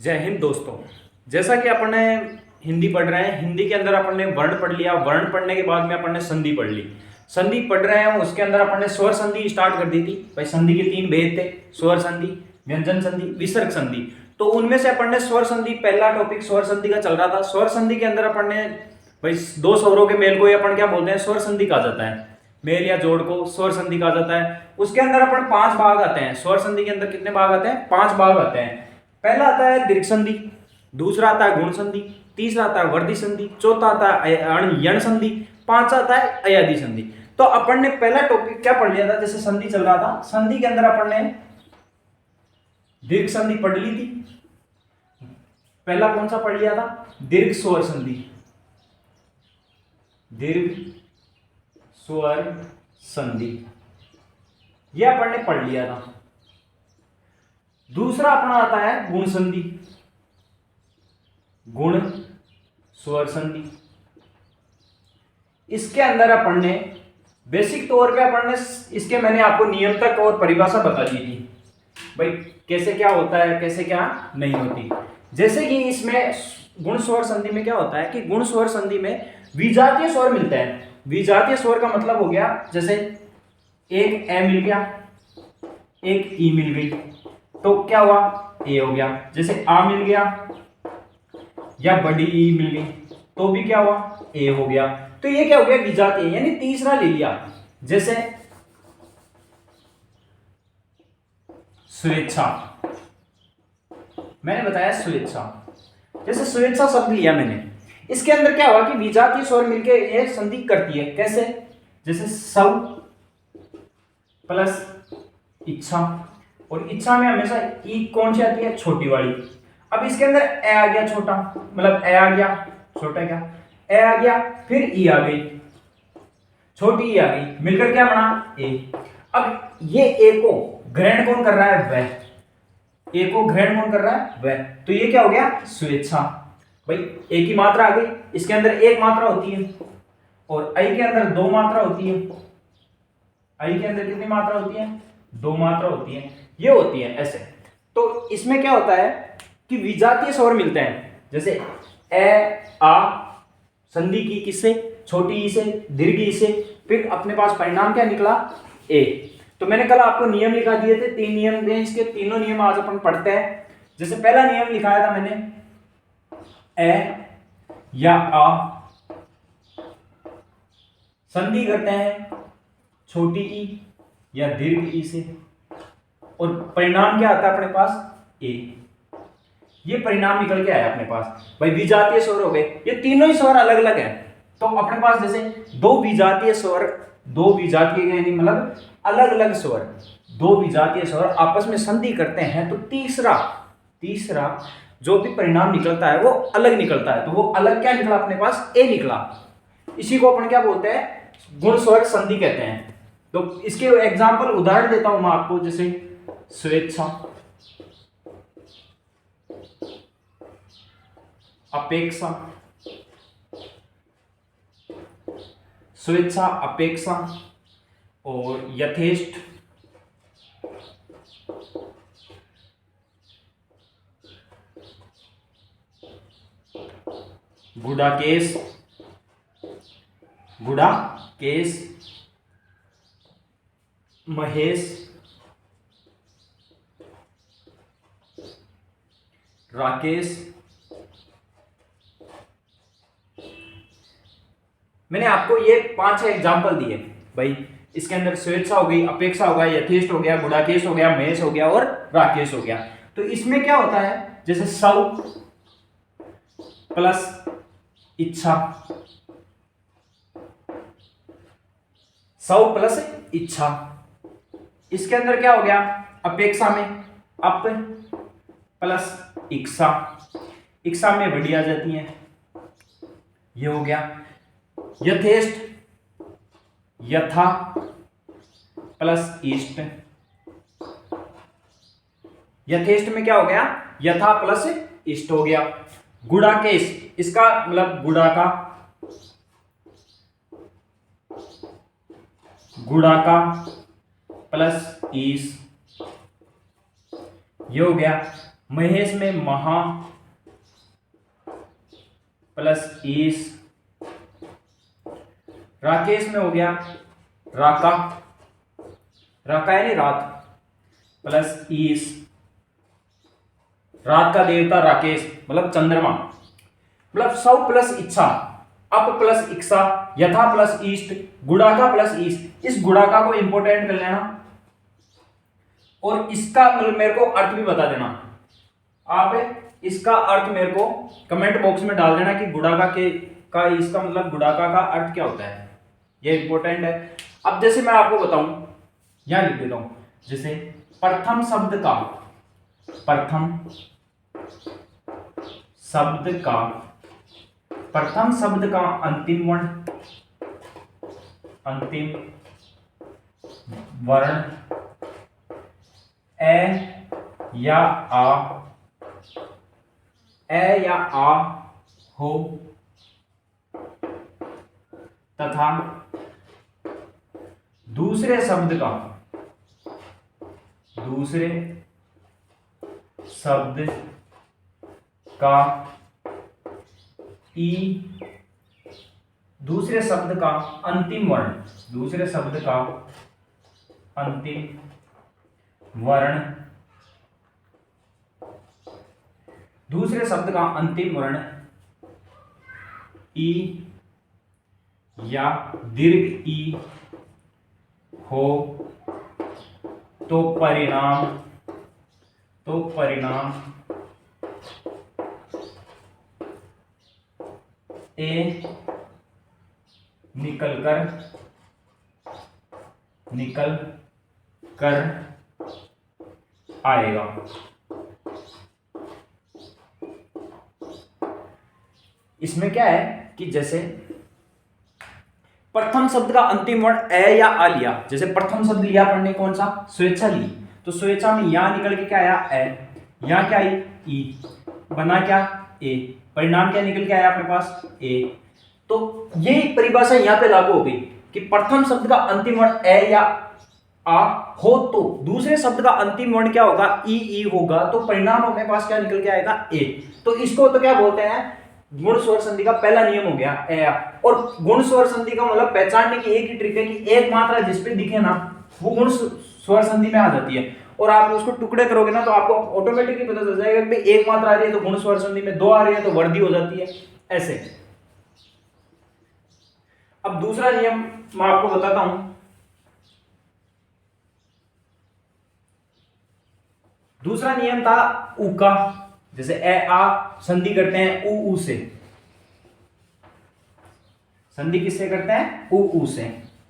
जय हिंद दोस्तों। जैसा कि अपन ने हिंदी पढ़ रहे हैं, हिंदी के अंदर अपन ने वर्ण पढ़ लिया। वर्ण पढ़ने के बाद में अपन ने संधि पढ़ ली। संधि पढ़ रहे हैं, उसके अंदर अपन ने स्वर संधि स्टार्ट कर दी थी। भाई संधि के 3 भेद थे, स्वर संधि, व्यंजन संधि, विसर्ग संधि। तो उनमें से अपन ने स्वर संधि, पहला टॉपिक स्वर संधि का चल रहा था। स्वर संधि के अंदर अपन ने भाई दो स्वरों के मेल को ही अपन क्या बोलते हैं, स्वर संधि कहा जाता है। मेल या जोड़ को स्वर संधि कहा जाता है। उसके अंदर अपन 5 भाग आते हैं। स्वर संधि के अंदर कितने भाग आते हैं? 5 भाग आते हैं। पहला आता है दीर्घ संधि, दूसरा आता है गुण संधि, तीसरा आता है वर्धी संधि, चौथा आता है यण संधि, पांचवा आता है अयादी संधि। तो अपन ने पहला टॉपिक क्या पढ़ लिया था? जैसे संधि चल रहा था, संधि के अंदर अपन ने दीर्घ संधि पढ़ ली थी। पहला कौन सा पढ़ लिया था? दीर्घ स्वर संधि। दीर्घ स्वर संधि यह अपन ने पढ़ लिया था। दूसरा अपना आता है गुण संधि, गुण स्वर संधि। इसके अंदर अपन ने बेसिक तौर पे अपन ने इसके मैंने आपको नियम तक और परिभाषा बता दी थी, भाई कैसे क्या होता है, कैसे क्या नहीं होती। जैसे कि इसमें गुण स्वर संधि में क्या होता है कि गुण स्वर संधि में विजातीय स्वर मिलते हैं। विजातीय स्वर का मतलब हो गया, जैसे एक ए मिल गया, एक ई मिल गई, तो क्या हुआ? ए हो गया। जैसे आ मिल गया या बड़ी ई मिल गई, तो भी क्या हुआ? ए हो गया। तो ये क्या हो गया? विजातीय, यानी तीसरा ले लिया। जैसे स्वेच्छा, मैंने बताया स्वेच्छा, जैसे स्वेच्छा शब्द लिया मैंने, इसके अंदर क्या हुआ कि विजातीय स्वर मिलके ये संधि करती है। कैसे? जैसे सौ प्लस इच्छा, और इच्छा में हमेशा ई कौन सी आती है? छोटी वाली। अब इसके अंदर ए आ गया छोटा, मतलब ए आ गया छोटा, क्या ए आ गया, फिर ई आ गई, छोटी ई आ गई, मिलकर क्या बना? ए। अब ये ए को ग्रहण कौन कर रहा है? वह। ए को ग्रहण कौन कर रहा है? वह। तो ये क्या हो गया? स्वेच्छा। भाई ए की मात्रा आ गई, इसके अंदर एक मात्रा होती है और आई के अंदर 2 मात्रा होती है। आई के अंदर कितनी मात्रा होती है? 2 मात्रा होती है। ये होती है ऐसे। तो इसमें क्या होता है कि विजातीय स्वर मिलते हैं। जैसे ए आ संधि की किससे? छोटी ई से, दीर्घ ई से, फिर अपने पास परिणाम क्या निकला? ए। तो मैंने कल आपको नियम लिखा दिए थे, 3 नियम थे। इसके तीनों नियम आज अपन पढ़ते हैं। जैसे पहला नियम लिखाया था मैंने, ए या आ संधि करते हैं छोटी ई या दीर्घ ई से, और परिणाम क्या आता है अपने पास? ए। ये परिणाम निकल के आया अपने पास। भाई विजातीय स्वर हो गए, ये तीनों ही स्वर अलग अलग है। तो अपने पास जैसे दो विजातीय स्वर, दो विजातीय यानी मतलब अलग अलग स्वर, दो विजातीय स्वर आपस में संधि करते हैं, तो तीसरा जो भी परिणाम निकलता है वो अलग निकलता है। तो वो अलग क्या निकला अपने पास? ए निकला। इसी को अपन क्या बोलते हैं? गुण स्वर संधि कहते हैं। तो इसके एग्जाम्पल उदाहरण देता हूं मैं आपको। जैसे स्वेच्छा, अपेक्षा, स्वेच्छा, अपेक्षा और यथेष्ट, गुडाकेश, महेश, राकेश। मैंने आपको ये 5-6 एग्जाम्पल दिए। भाई इसके अंदर स्वेच्छा हो गई, अपेक्षा हो गया, यथेष्ट हो गया, गुडाकेश हो गया, महेश हो गया और राकेश हो गया। तो इसमें क्या होता है? जैसे सौ प्लस इच्छा, सौ प्लस इच्छा, इसके अंदर क्या हो गया? अपेक्षा में अप प्लस इच्छा, इच्छा में वडी आ जाती है, ये हो गया। यथेष्ट, यथा प्लस इष्ट, यथेष्ट में क्या हो गया? यथा प्लस इष्ट हो गया। गुडाकेश, इसका मतलब गुड़ाका प्लस ईस, ये हो गया। महेश में महा प्लस ईस। राकेश में हो गया राका, राका यानी रात, प्लस ईस। रात का देवता राकेश मतलब चंद्रमा, मतलब सौ प्लस इच्छा, अप प्लस इच्छा, यथा प्लस ईस्ट, गुड़ाका प्लस ईस्ट। इस गुड़ाका को इंपोर्टेंट कर लेना और इसका मतलब मेरे को अर्थ भी बता देना। आप इसका अर्थ मेरे को कमेंट बॉक्स में डाल देना कि गुड़ाका के का इसका मतलब गुड़ाका का अर्थ क्या होता है, ये इंपॉर्टेंट है। अब जैसे मैं आपको बताऊं, यहां लिख देता हूं, जैसे प्रथम शब्द का, प्रथम शब्द का, प्रथम शब्द का अंतिम वर्ण, अंतिम वर्ण ए या आ, ए या आ हो तथा दूसरे शब्द का, दूसरे शब्द का ई, दूसरे शब्द का अंतिम वर्ण, दूसरे शब्द का अंतिम वर्ण, दूसरे शब्द का अंतिम वर्ण ई या दीर्घ ई हो तो परिणाम, तो परिणाम ए निकल कर आएगा। इसमें क्या है कि जैसे प्रथम शब्द का अंतिम वर्ण ए या आ लिया, जैसे प्रथम शब्द लिया पढ़ने कौन सा, स्वेच्छा ली, तो स्वेच्छा में यहां निकल के क्या आया ए, यहां क्या आई ई, बना क्या ए, परिणाम क्या निकल के आया अपने पास ए। तो यही परिभाषा यहां पे लागू हो गई कि प्रथम शब्द का अंतिम वर्ण ए या आ हो तो दूसरे शब्द का अंतिम वर्ण क्या होगा ई होगा, तो परिणाम अपने पास क्या निकल के आएगा ए। तो इसको तो क्या बोलते हैं, गुण स्वर संधि का पहला नियम हो गया ए। और गुण स्वर संधि का मतलब पहचानने की एक ही ट्रिक है कि एक मात्रा जिस पे दिखे ना वो गुण स्वर संधि में आ जाती है, और आप उसको टुकड़े करोगे ना तो आपको ऑटोमेटिकली पता चल जाएगा कि एक मात्रा आ रही है तो गुण स्वर संधि में, दो आ रही है तो वर्धी हो जाती है, ऐसे। अब दूसरा नियम मैं आपको बताता हूं, दूसरा नियम था उ का, जैसे ए आ संधि करते हैं उ से, संधि किससे करते हैं उ से।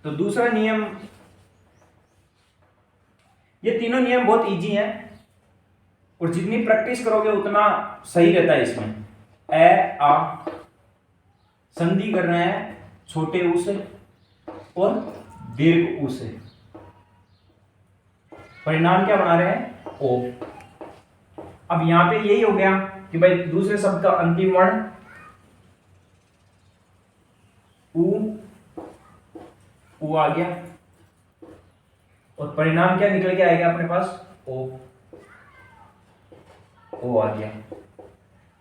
तो दूसरा नियम, ये तीनों नियम बहुत इजी हैं और जितनी प्रैक्टिस करोगे उतना सही रहता है इसमें। ए आ संधि कर रहे हैं छोटे ऊ से और दीर्घ ऊ से, परिणाम क्या बना रहे हैं ओ। अब यहां पे यही हो गया कि भाई दूसरे शब्द का अंतिम वर्ण ऊ आ गया और परिणाम क्या निकल के आएगा अपने पास ओ आ गया।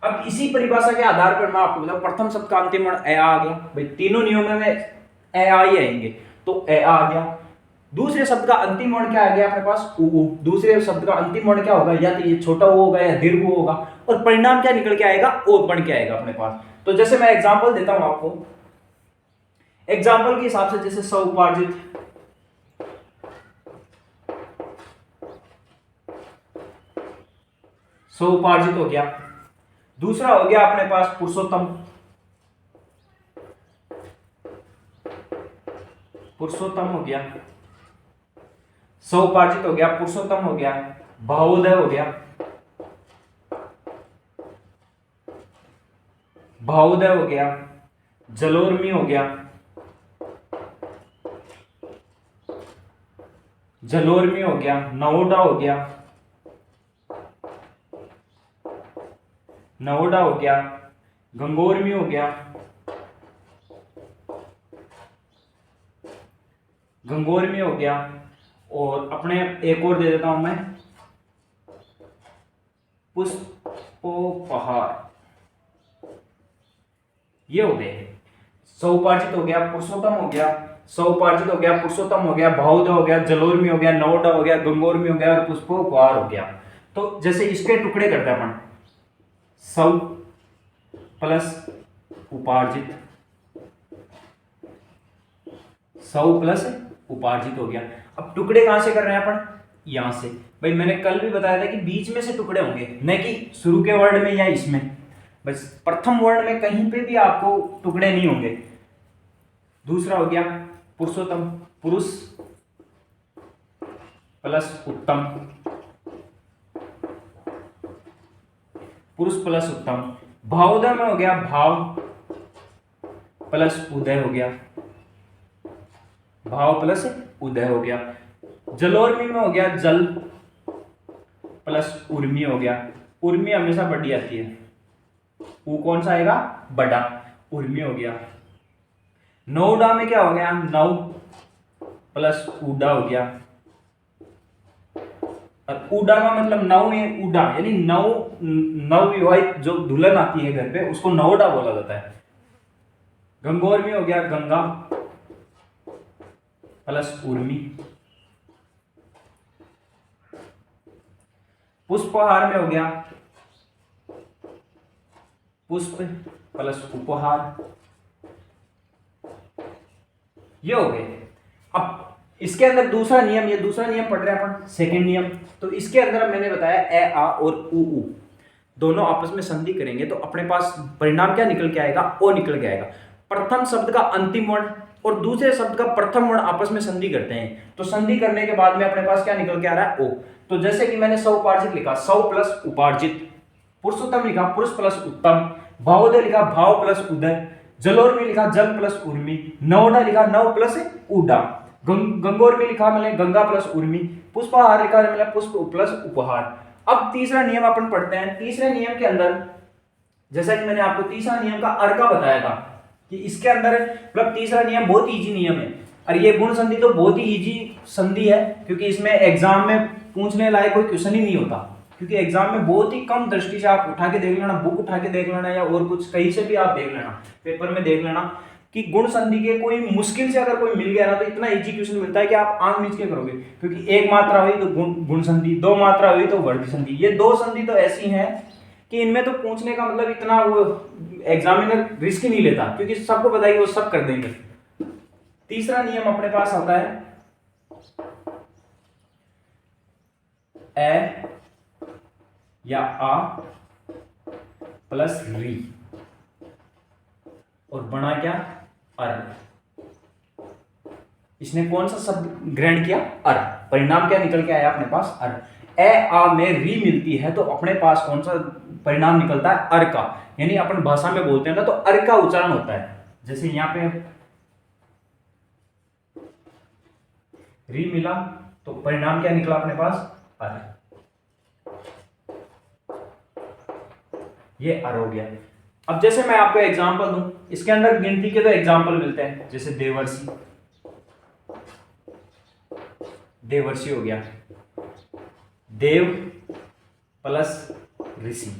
अब इसी परिभाषा के आधार पर मैं आपको बताऊं, प्रथम शब्द का अंतिम वर्ण ए आ गया, भाई तीनों नियमों में ए आ ही आएंगे, तो ए आ गया। दूसरे शब्द का अंतिम वर्ण क्या आ गया अपने पास उ, दूसरे शब्द का अंतिम वर्ण क्या होगा, या तो ये छोटा ऊ होगा या दीर्घ ऊ होगा, और परिणाम क्या निकल के आएगा ओ बन के आएगा अपने पास। तो जैसे मैं एग्जांपल देता हूं आपको, एग्जांपल के हिसाब से जैसे सौपार्जित, सौपार्जित हो गया। दूसरा हो गया अपने पास पुरुषोत्तम, पुरुषोत्तम हो गया, सौपार्जित हो गया, पुरुषोत्तम हो गया, भावोदय हो गया, भावोदय हो गया, जलोर्मी हो गया, जलोर्मी हो गया, नवोडा हो गया, नवोडा हो गया, गंगोर्मी हो गया, गंगोर्मी हो गया, और अपने एक और दे देता हूं मैं, पुष्पोपहार, ये हो गए। सौपार्जित हो गया, पुरुषोत्तम हो गया, सौपार्जित हो गया, पुरुषोत्तम हो गया, भावोद हो गया, जलोर्मी हो गया, नवोडा हो गया, गंगोर्मी हो गया और पुष्पोपहार हो गया। तो जैसे इसके टुकड़े करते हैं अपन, सौ प्लस उपार्जित, सौ प्लस उपार्जित हो गया। अब टुकड़े कहां से कर रहे हैं अपन, यहां से। भाई मैंने कल भी बताया था कि बीच में से टुकड़े होंगे, न कि शुरू के वर्ड में या इसमें। बस प्रथम वर्ड में कहीं पे भी आपको टुकड़े नहीं होंगे। दूसरा हो गया पुरुषोत्तम, पुरुष प्लस उत्तम, पुरुष प्लस उत्तम। भावोदय में हो गया भाव प्लस उदय हो गया, भाव प्लस उदय हो गया। जलोर्मी में हो गया जल प्लस उर्मी हो गया। उर्मी हमेशा बड़ी आती है, ऊ कौन सा आएगा, बड़ा, उर्मी हो गया। नौडा में क्या हो गया, नौ प्लस उडा हो गया। और उडा का मतलब नौ में उडा, यानी नौ, नवविवाहित जो दुल्हन आती है घर पे उसको नौडा बोला जाता है। गंगोर में हो गया गंगा प्लस उर्मी। पुष्पहार में हो गया पुष्प प्लस उपहार, ये हो गए। अब इसके अंदर दूसरा नियम, ये दूसरा नियम पढ़ रहे हैं अपन, सेकंड नियम। तो इसके अंदर मैंने बताया ए आ और उ दोनों आपस में संधि करेंगे तो अपने पास परिणाम क्या निकल के आएगा, ओ निकल के आएगा। प्रथम शब्द का अंतिम वर्ण और दूसरे शब्द का प्रथम वर्ण आपस में संधि करते हैं, तो संधि करने के बाद में अपने पास क्या निकल के आ रहा है, ओ। तो जैसे कि मैंने सौपार्जित लिखा, सौ प्लस उपार्जित। पुरुषोत्तम लिखा, पुरुष प्लस उत्तम। भावोदय लिखा, भाव प्लस उदय। जलोर में लिखा, जल प्लस उर्मी। नवोडा लिखा, नव प्लस उडा। गंगोर में लिखा मैंने, गंगा प्लस उर्मी। पुष्पहार लिखा मैंने, पुष्प प्लस उपहार। अब तीसरा नियम अपन पढ़ते हैं। तीसरे नियम के अंदर जैसा कि मैंने आपको तीसरा नियम का अर्क बताया था कि इसके अंदर मतलब तीसरा नियम बहुत इजी नियम है। और ये गुण संधि तो बहुत ही इजी संधि है, क्योंकि इसमें एग्जाम में पूछने लायक कोई क्वेश्चन ही नहीं होता, क्योंकि एग्जाम में बहुत ही कम दृष्टि से आप उठा के देख लेना, बुक उठा के देख लेना या और कुछ कहीं से भी आप देख लेना, पेपर में देख लेना कि गुण संधि के कोई मुश्किल से अगर कोई मिल गया ना तो इतना इजी क्वेश्चन मिलता है कि आप आंख मीच के करोगे, क्योंकि एक मात्रा हुई तो गुण संधि, दो मात्रा हुई तो वर्ग संधि। ये दो संधि तो ऐसी हैं कि इनमें तो पूछने का मतलब इतना वो एग्जामिनर रिस्क ही नहीं लेता, क्योंकि सबको पता है कि वो सब कर देंगे। तीसरा नियम अपने पास आता है ए या आ प्लस री और बना क्या, अर। इसने कौन सा शब्द ग्रहण किया, अर। परिणाम क्या निकल के आया अपने पास, अर। ए आ में री मिलती है तो अपने पास कौन सा परिणाम निकलता है, अर का। यानी अपन भाषा में बोलते हैं ना तो अर का उच्चारण होता है। जैसे यहां पे री मिला तो परिणाम क्या निकला अपने पास, अर। ये अर हो गया। अब जैसे मैं आपको एग्जांपल दूं, इसके अंदर गिनती के तो एग्जांपल मिलते हैं, जैसे देवर्षि, देवर्षि हो गया, देव प्लस ऋषि।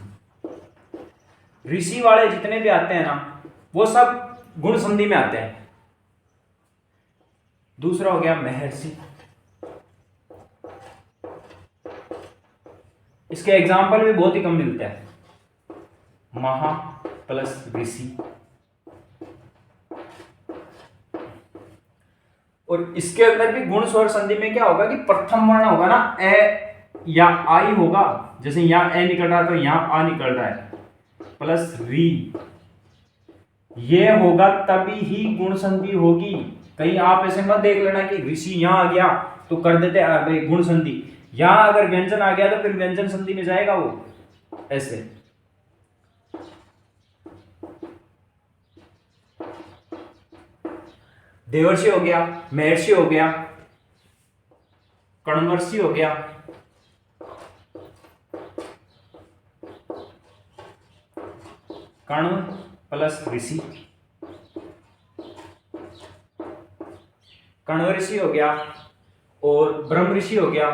ऋषि वाले जितने भी आते हैं ना वो सब गुण संधि में आते हैं। दूसरा हो गया महर्षि, इसके एग्जांपल भी बहुत ही कम मिलते हैं, महा प्लस ऋषि। और इसके अंदर भी गुण स्वर संधि में क्या होगा कि प्रथम वर्ण होगा ना, ए या आई होगा, जैसे यहां ए निकल रहा है तो यहां आ निकल रहा है, प्लस री, ये होगा तभी ही गुण संधि होगी। कहीं आप ऐसे मत देख लेना कि ऋषि यहां आ गया तो कर देते गुण संधि, यहां अगर व्यंजन आ गया तो फिर व्यंजन संधि में जाएगा वो, ऐसे। देवर्षि हो गया, महर्षि हो गया, कण्वर्षि हो गया, कण्व प्लस ऋषि, कण्व ऋषि हो गया और ब्रह्म ऋषि हो गया।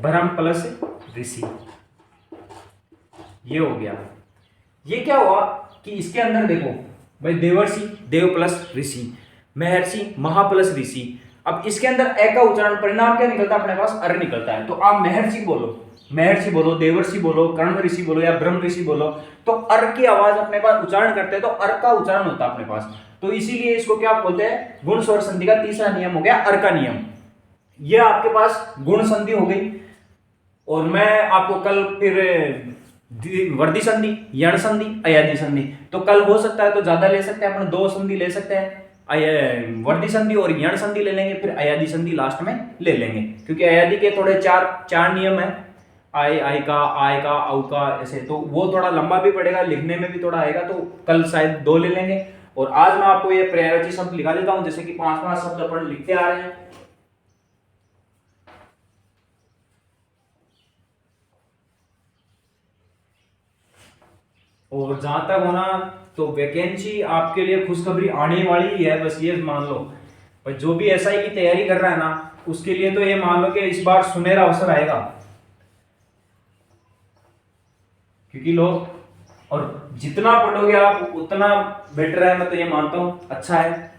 ब्रह्म प्लस ऋषि, ये हो गया। ये क्या हुआ कि इसके अंदर देखो भाई, देवर्षि देव प्लस ऋषि, महर्षि महा प्लस ऋषि। अब इसके अंदर ए का उच्चारण परिणाम क्या निकलता है अपने पास, अर निकलता है। तो आप महर्षि बोलो, देवर्षि बोलो, कर्ण ऋषि बोलो या ब्रह्म ऋषि बोलो, तो अर की आवाज अपने पास उच्चारण करते हैं तो अर का उच्चारण होता है अपने पास। तो इसीलिए इसको क्या बोलते हैं, गुण स्वर संधि का तीसरा नियम हो गया अर का नियम। ये आपके पास गुण संधि हो गई। और मैं आपको कल फिर वर्दी संधि, यण संधि, अयादी संधि, तो कल हो सकता है तो ज्यादा ले सकते हैं, अपन 2 संधि ले सकते हैं, वर्दी संधि और यण संधि ले लेंगे, फिर अयादी संधि लास्ट में ले लेंगे, क्योंकि अयादी के थोड़े चार नियम है, आय का, औ का, ऐसे। तो वो थोड़ा लंबा भी पड़ेगा, लिखने में भी थोड़ा आएगा, तो कल शायद 2 ले लेंगे। और आज मैं आपको ये पर्यायवाची शब्द लिखा देता हूं, जैसे कि 5 शब्द अपन लिखते आ रहे हैं। और जहां तक होना, तो वैकेंसी आपके लिए खुशखबरी आने वाली ही है, बस ये मान लो। पर जो भी एसआई की तैयारी कर रहा है ना, उसके लिए तो ये मान लो कि इस बार सुनहरा अवसर आएगा, क्योंकि लोग, और जितना पढ़ोगे आप उतना बेटर है, मैं तो ये मानता हूं, अच्छा है।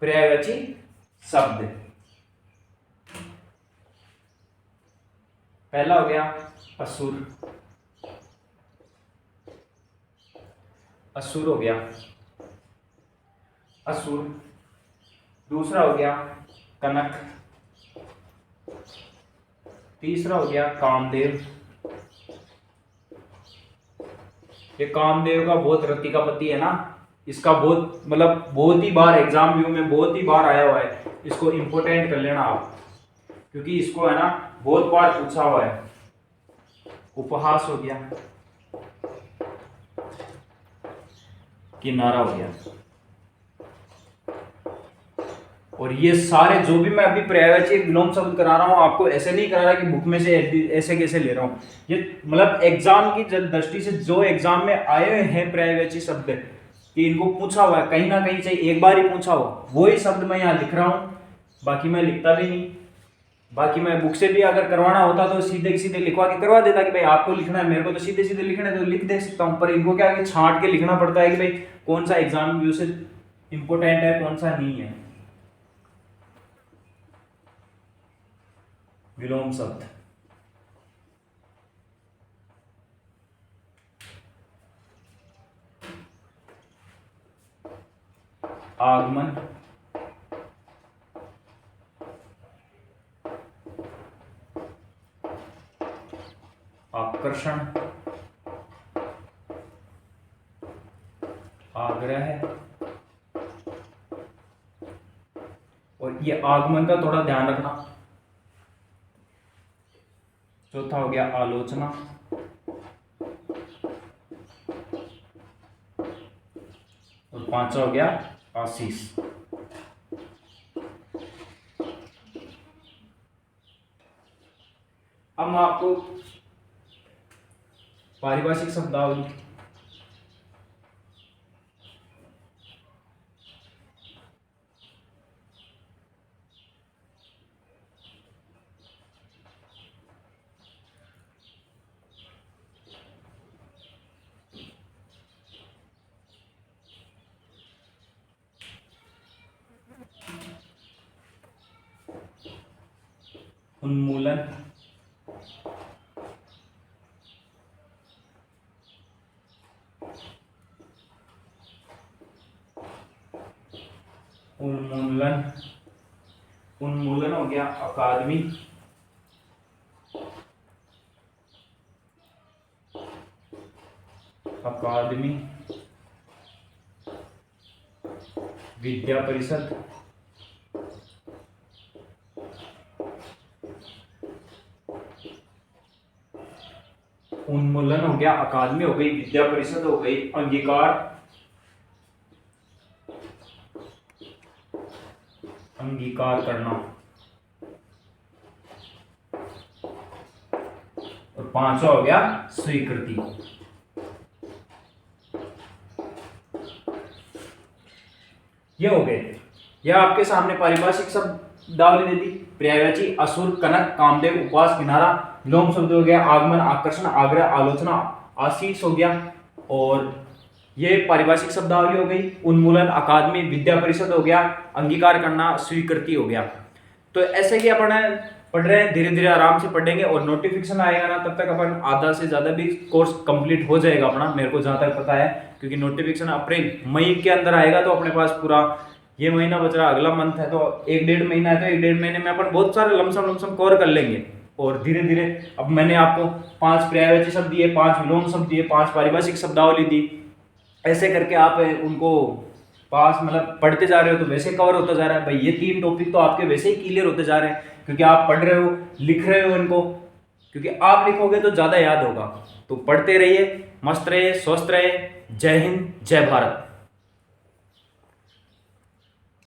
पर्यायवाची शब्द, पहला हो गया असुर, असुर हो गया असुर। दूसरा हो गया कनक, तीसरा हो गया कामदेव। ये कामदेव का बहुत रति का पति है ना, इसका बहुत मतलब बहुत ही बार एग्जाम व्यू में बहुत ही बार आया हुआ है, इसको इंपोर्टेंट कर लेना आप, क्योंकि इसको है ना बहुत बार पूछा हुआ है। उपहास हो गया, किनारा हो गया। और ये सारे जो भी मैं अभी पर्यायवाची विलोम शब्द करा रहा हूं आपको, ऐसे नहीं करा रहा कि बुक में से ऐसे कैसे ले रहा हूं, ये मतलब एग्जाम की दृष्टि से जो एग्जाम में आए हुए हैं पर्यायवाची शब्द, कि इनको पूछा हुआ है कहीं ना कहीं से, एक बार ही पूछा हो, वही शब्द मैं यहाँ लिख रहा हूँ। बाकी मैं लिखता भी नहीं, बाकी मैं बुक से भी अगर करवाना होता तो सीधे सीधे लिखवा के करवा देता कि भाई आपको लिखना है, मेरे को तो सीधे सीधे लिखना है तो लिख दे सकता हूँ। पर इनको क्या है कि छांट के लिखना पड़ता है कि भाई कौन सा एग्जाम व्यू से इंपोर्टेंट है, कौन सा नहीं है। विलोम शब्द, आगमन, आकर्षण, आग्रह। और ये आगमन का थोड़ा ध्यान रखना। चौथा हो गया आलोचना, और 5वां हो गया आशीष। अब मैं आपको पारिभाषिक शब्दावली, उन्मूलन, उन्मूलन, उन्मूलन हो गया अकादमी, अकादमी, विद्या परिषद, उन्मूलन हो गया अकादमी हो गई, विद्या परिषद हो गई, अंगीकार, अंगीकार करना। और पांचवा हो गया स्वीकृति। ये हो गए। यह आपके सामने पारिभाषिक शब्दावली दे दी। पर्यायवाची असुर, कनक, कामदेव, उपवास, किनारा। विलोम शब्द हो गया आगमन, आकर्षण, आग्रह, आलोचना, आशीष हो गया। और ये पारिभाषिक शब्दावली हो गई। उन्मूलन, अकादमी, विद्या परिषद हो गया। अंगीकार करना, स्वीकृति हो गया। तो ऐसे ही अपन पढ़ रहे हैं, धीरे धीरे आराम से पढ़ेंगे और नोटिफिकेशन आएगा ना तब तक अपन आधा से ज्यादा भी कोर्स कंप्लीट हो जाएगा अपना, मेरे को जहां तक पता है। क्योंकि नोटिफिकेशन अप्रैल मई के अंदर आएगा, तो अपने पास पूरा ये महीना बच रहा, अगला मंथ है तो 1-1.5 महीना है, तो 1-1.5 महीने में अपन बहुत सारे लमसम कवर कर लेंगे। और धीरे धीरे अब मैंने आपको 5 पर्यायवाची शब्द दिए, 5 विलोम शब्द दिए, 5 पारिभाषिक शब्दावली दी। ऐसे करके आप उनको पास मतलब पढ़ते जा रहे हो तो वैसे कवर होता जा रहा है। भाई ये 3 टॉपिक तो आपके वैसे ही क्लियर होते जा रहे हैं, क्योंकि आप पढ़ रहे हो, लिख रहे हो इनको। क्योंकि आप लिखोगे तो ज्यादा याद होगा। तो पढ़ते रहिए, मस्त रहिए, स्वस्थ रहिए। जय हिंद, जय भारत।